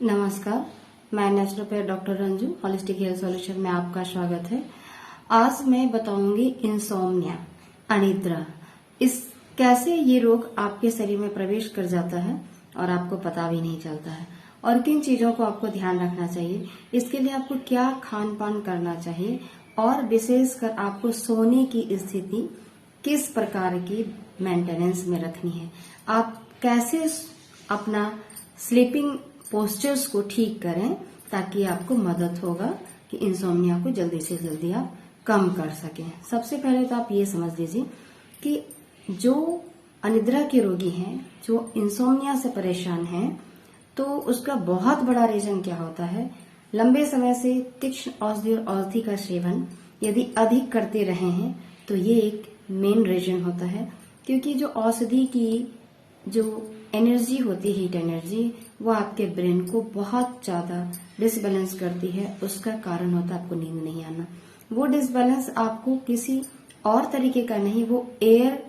नमस्कार, मैं naturopath doctor Ranju holistic health solution में आपका स्वागत है। आज मैं बताऊंगी इंसोम्निया, अनिद्रा, इस कैसे ये रोग आपके शरीर में प्रवेश कर जाता है और आपको पता भी नहीं चलता है और किन चीजों को आपको ध्यान रखना चाहिए। इसके लिए आपको क्या खान पान करना चाहिए और विशेषकर आपको सोने की स्थिति किस प्रकार की मेंटेनेंस में रखनी है। आप कैसे अपना स्लीपिंग पोस्चर्स को ठीक करें ताकि आपको मदद होगा कि इंसोम्निया को जल्दी से जल्दी आप कम कर सकें। सबसे पहले तो आप ये समझ लीजिए कि जो अनिद्रा के रोगी हैं, जो इंसोम्निया से परेशान हैं, तो उसका बहुत बड़ा रीजन क्या होता है। लंबे समय से तीक्ष्ण औषधि और औषधि का सेवन यदि अधिक करते रहे हैं तो ये एक मेन रीजन होता है, क्योंकि जो औषधि की जो एनर्जी होती है, हीट एनर्जी, वो आपके ब्रेन को बहुत ज्यादा डिसबैलेंस करती है। उसका कारण होता है आपको नींद नहीं आना। वो डिसबैलेंस आपको किसी और तरीके का नहीं, वो एयर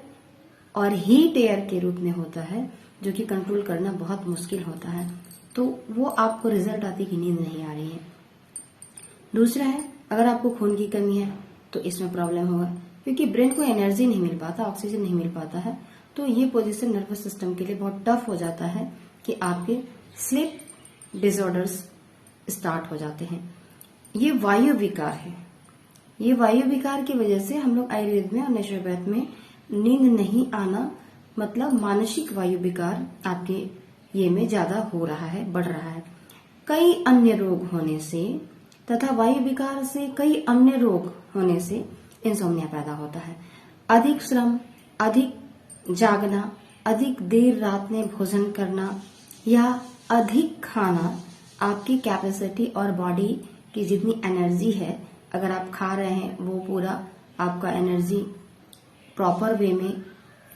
और हीट एयर के रूप में होता है, जो कि कंट्रोल करना बहुत मुश्किल होता है। तो वो आपको रिजल्ट आती कि नींद नहीं आ रही है। दूसरा है, अगर आपको खून की कमी है तो इसमें प्रॉब्लम होगा, क्योंकि ब्रेन को एनर्जी नहीं मिल पाता, ऑक्सीजन नहीं मिल पाता है। तो ये पोजीशन नर्वस सिस्टम के लिए बहुत टफ हो जाता है कि आपके स्लीप डिसऑर्डर्स स्टार्ट हो जाते हैं। ये वायु विकार है। ये वायु विकार की वजह से हम लोग आयुर्वेद में और नेचुरोपैथ में नींद नहीं आना मतलब मानसिक वायु विकार आपके ये में ज्यादा हो रहा है, बढ़ रहा है। कई अन्य रोग होने से तथा वायु विकार से कई अन्य रोग होने से इंसोम्निया पैदा होता है। अधिक श्रम, अधिक जागना, अधिक देर रात में भोजन करना या अधिक खाना, आपकी कैपेसिटी और बॉडी की जितनी एनर्जी है, अगर आप खा रहे हैं वो पूरा आपका एनर्जी प्रॉपर वे में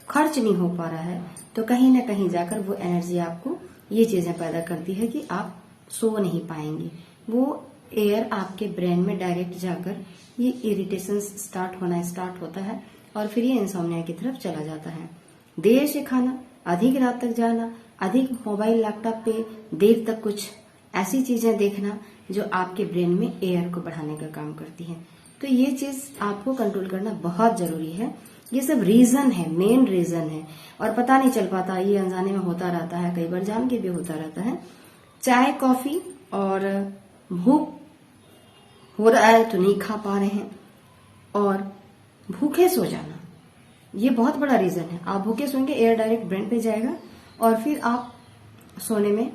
खर्च नहीं हो पा रहा है, तो कहीं ना कहीं जाकर वो एनर्जी आपको ये चीजें पैदा करती है कि आप सो नहीं पाएंगे। वो एयर आपके ब्रेन में डायरेक्ट जाकर ये इरिटेशन स्टार्ट होता है और फिर ये इंसोम्निया की तरफ चला जाता है। देर से खाना, अधिक रात तक जाना, अधिक मोबाइल लैपटॉप पे देर तक कुछ ऐसी चीजें देखना जो आपके ब्रेन में एयर को बढ़ाने का काम करती है। तो ये चीज आपको कंट्रोल करना बहुत जरूरी है। ये सब रीजन है, मेन रीजन है, और पता नहीं चल पाता, ये अनजाने में होता रहता है, कई बार जान के भी होता रहता है। चाय कॉफी और भूख हो रहा है तो नहीं खा पा रहे हैं, और भूखे सो जाना, ये बहुत बड़ा रीजन है। आप भूखे सोएंगे, एयर डायरेक्ट ब्रेन पे जाएगा और फिर आप सोने में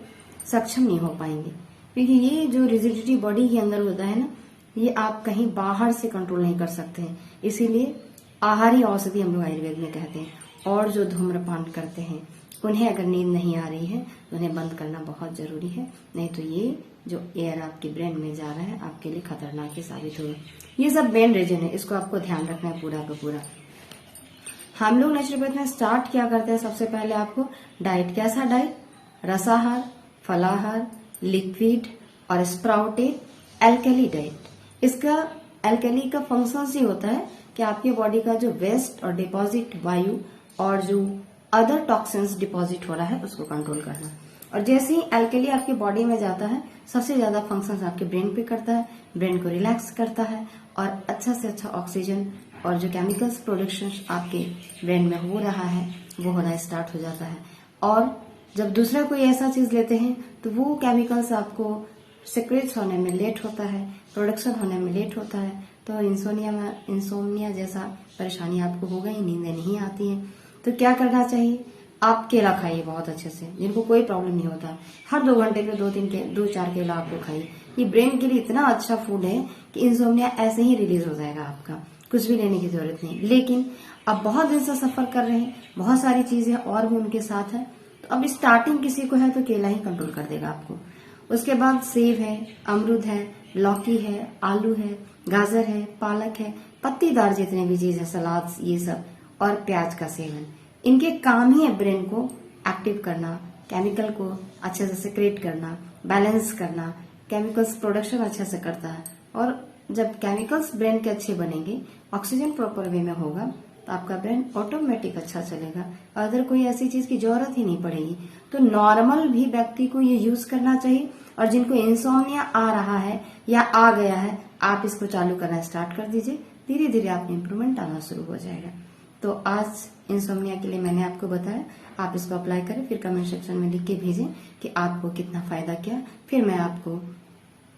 सक्षम नहीं हो पाएंगे, क्योंकि ये जो रिजिडिटी बॉडी के अंदर होता है ना, ये आप कहीं बाहर से कंट्रोल नहीं कर सकते हैं। इसीलिए आहारी औषधि हम लोग आयुर्वेद में कहते हैं। और जो धूम्रपान करते हैं उन्हें अगर नींद नहीं आ रही है तो उन्हें बंद करना बहुत जरूरी है, नहीं तो ये जो एयर आपके ब्रेन में जा रहा है आपके लिए खतरनाक ही साबित होगा। ये सब मेन रीजन है, इसको आपको ध्यान रखना है पूरा का पूरा। हम लोग नेचुरोपैथ में स्टार्ट क्या करते हैं, सबसे पहले आपको डाइट, कैसा डाइट, रसाहार, फलाहार, लिक्विड और स्प्राउटेड एल्कली डाइट। इसका एल्कली का फंक्शन ही होता है कि आपके बॉडी का जो वेस्ट और डिपॉजिट वायु और जो अदर टॉक्सिन्स डिपॉजिट हो रहा है उसको कंट्रोल करना। और जैसे ही एल्कली आपकी बॉडी में जाता है, सबसे ज्यादा फंक्शंस आपके ब्रेन पे करता है, ब्रेन को रिलैक्स करता है और अच्छा से अच्छा ऑक्सीजन और जो केमिकल्स प्रोडक्शन आपके ब्रेन में हो रहा है वो होना स्टार्ट हो जाता है। और जब दूसरा कोई ऐसा चीज लेते हैं तो वो केमिकल्स आपको सिक्रेट्स होने में लेट होता है, प्रोडक्शन होने में लेट होता है, तो इंसोम्निया जैसा परेशानी आपको होगा ही, नींदें नहीं आती है। तो क्या करना चाहिए, आप केला खाइए बहुत अच्छे से, जिनको कोई प्रॉब्लम नहीं होता, हर 2 घंटे पे 2-4 केला आपको खाइए। ये ब्रेन के लिए इतना अच्छा फूड है कि इंसोम्निया ऐसे ही रिलीज हो जाएगा, आपका कुछ भी लेने की जरूरत नहीं। लेकिन अब बहुत दिन से सफर कर रहे हैं, बहुत सारी चीजें और भी उनके साथ है, तो अब स्टार्टिंग किसी को है तो केला ही कंट्रोल कर देगा आपको। उसके बाद सेब है, अमरूद है, लौकी है, आलू है, गाजर है, पालक है, पत्तीदार जितने भी चीज है, सलाद, ये सब, और प्याज का सेवन। इनके काम ही है ब्रेन को एक्टिव करना, केमिकल को अच्छे से सिक्रेट करना, बैलेंस करना, केमिकल्स प्रोडक्शन अच्छे से करता है। और जब केमिकल्स ब्रेन के अच्छे बनेंगे, ऑक्सीजन प्रॉपर वे में होगा, तो आपका ब्रेन ऑटोमेटिक अच्छा चलेगा। अदर कोई ऐसी चीज की जरूरत ही नहीं पड़ेगी। तो नॉर्मल भी व्यक्ति को ये यूज करना चाहिए और जिनको इंसोम्निया आ रहा है या आ गया है, आप इसको चालू करना स्टार्ट कर दीजिए। धीरे धीरे आप में इम्प्रूवमेंट आना शुरू हो जाएगा। तो आज इंसोम्निया के लिए मैंने आपको बताया, आप इसको अप्लाई करें, फिर कमेंट सेक्शन में लिख के भेजें कि आपको कितना फायदा किया। फिर मैं आपको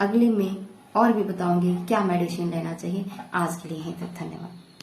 अगले में और भी बताऊंगी क्या मेडिसिन लेना चाहिए। आज के लिए यहीं तक, धन्यवाद।